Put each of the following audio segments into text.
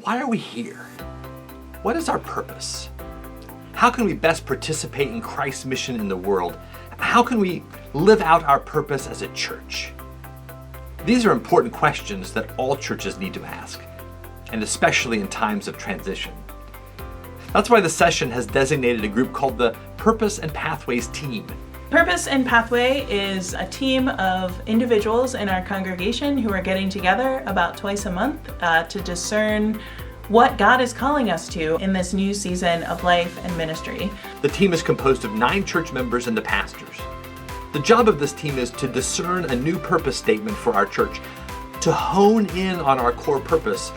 Why are we here? What is our purpose? How can we best participate in Christ's mission in the world? How can we live out our purpose as a church? These are important questions that all churches need to ask, and especially in times of transition. That's why the session has designated a group called the Purpose and Pathways team. Purpose and Pathway is a team of individuals in our congregation who are getting together about twice a month to discern what God is calling us to in this new season of life and ministry. The team is composed of 9 church members and the pastors. The job of this team is to discern a new purpose statement for our church, to hone in on our core purpose,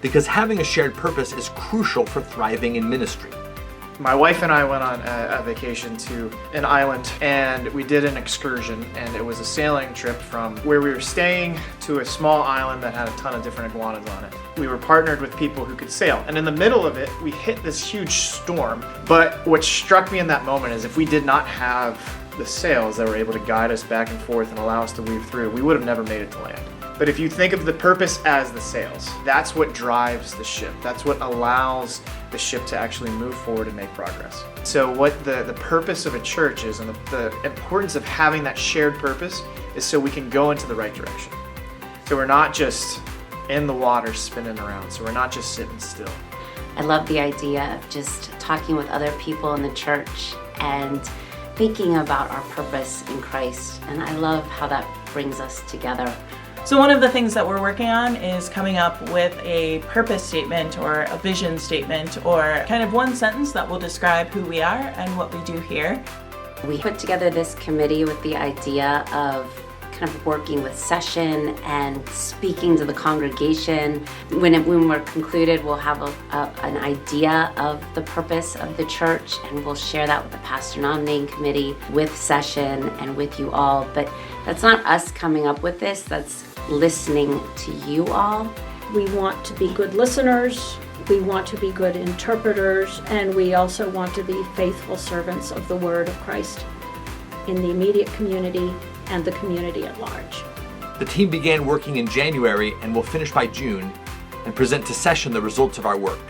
because having a shared purpose is crucial for thriving in ministry. My wife and I went on a vacation to an island, and we did an excursion, and it was a sailing trip from where we were staying to a small island that had a ton of different iguanas on it. We were partnered with people who could sail, and in the middle of it, we hit this huge storm. But what struck me in that moment is if we did not have the sails that were able to guide us back and forth and allow us to weave through, we would have never made it to land. But if you think of the purpose as the sails, that's what drives the ship. That's what allows the ship to actually move forward and make progress. So what the purpose of a church is, and the importance of having that shared purpose, is so we can go into the right direction. So we're not just in the water spinning around. So we're not just sitting still. I love the idea of just talking with other people in the church and thinking about our purpose in Christ. And I love how that brings us together. So one of the things that we're working on is coming up with a purpose statement or a vision statement, or kind of one sentence that will describe who we are and what we do here. We put together this committee with the idea of kind of working with session and speaking to the congregation. When we're concluded, we'll have an idea of the purpose of the church, and we'll share that with the pastor nominating committee, with session, and with you all. But that's not us coming up with this, that's listening to you all. We want to be good listeners, we want to be good interpreters, and we also want to be faithful servants of the word of Christ in the immediate community and the community at large. The team began working in January and will finish by June and present to session the results of our work.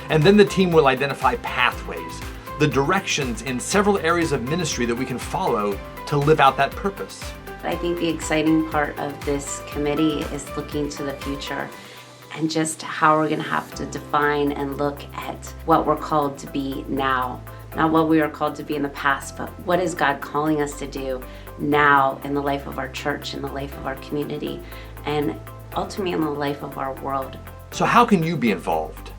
And then the team will identify pathways, the directions in several areas of ministry that we can follow to live out that purpose. I think the exciting part of this committee is looking to the future and just how we're going to have to define and look at what we're called to be now. Not what we were called to be in the past, but what is God calling us to do now in the life of our church, in the life of our community, and ultimately in the life of our world. So how can you be involved?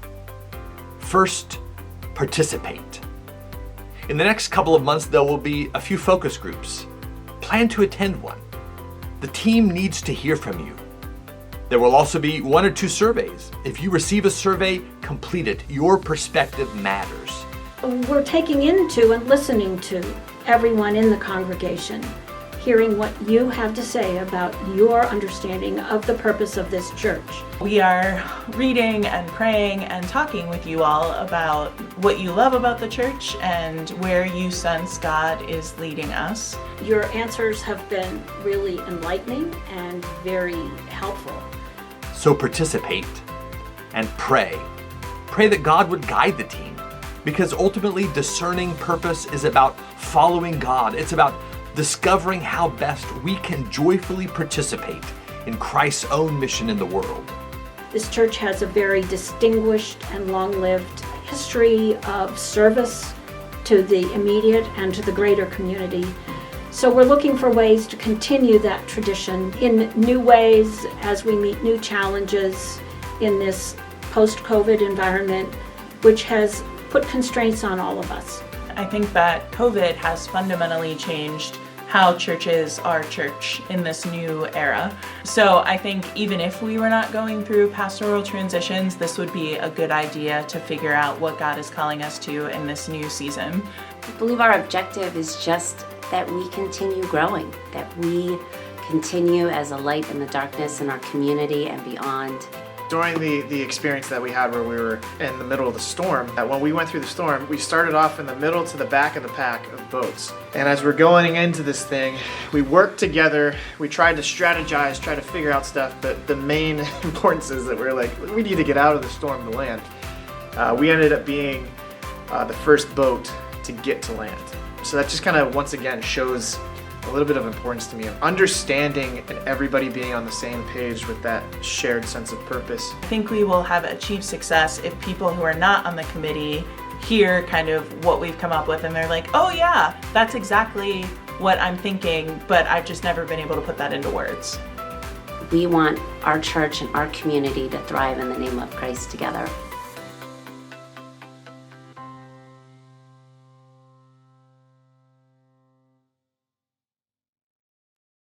First, participate. In the next couple of months, there will be a few focus groups. Plan to attend one. The team needs to hear from you. There will also be 1 or 2 surveys. If you receive a survey, complete it. Your perspective matters. We're taking into and listening to everyone in the congregation, hearing what you have to say about your understanding of the purpose of this church. We are reading and praying and talking with you all about what you love about the church and where you sense God is leading us. Your answers have been really enlightening and very helpful. So participate and pray. Pray that God would guide the team, because ultimately discerning purpose is about following God. It's about discovering how best we can joyfully participate in Christ's own mission in the world. This church has a very distinguished and long-lived history of service to the immediate and to the greater community. So we're looking for ways to continue that tradition in new ways as we meet new challenges in this post-COVID environment, which has put constraints on all of us. I think that COVID has fundamentally changed how churches are church in this new era. So I think even if we were not going through pastoral transitions, this would be a good idea to figure out what God is calling us to in this new season. I believe our objective is just that we continue growing, that we continue as a light in the darkness in our community and beyond, during the experience that we had where we were in the middle of the storm, that when we went through the storm, we started off in the middle to the back of the pack of boats. And as we're going into this thing, we worked together, we tried to strategize, try to figure out stuff, but the main importance is that we're like, we need to get out of the storm to land. We ended up being the first boat to get to land. So that just kind of once again shows a little bit of importance to me of understanding and everybody being on the same page with that shared sense of purpose. I think we will have achieved success if people who are not on the committee hear kind of what we've come up with and they're like, oh yeah, that's exactly what I'm thinking, but I've just never been able to put that into words. We want our church and our community to thrive in the name of Christ together.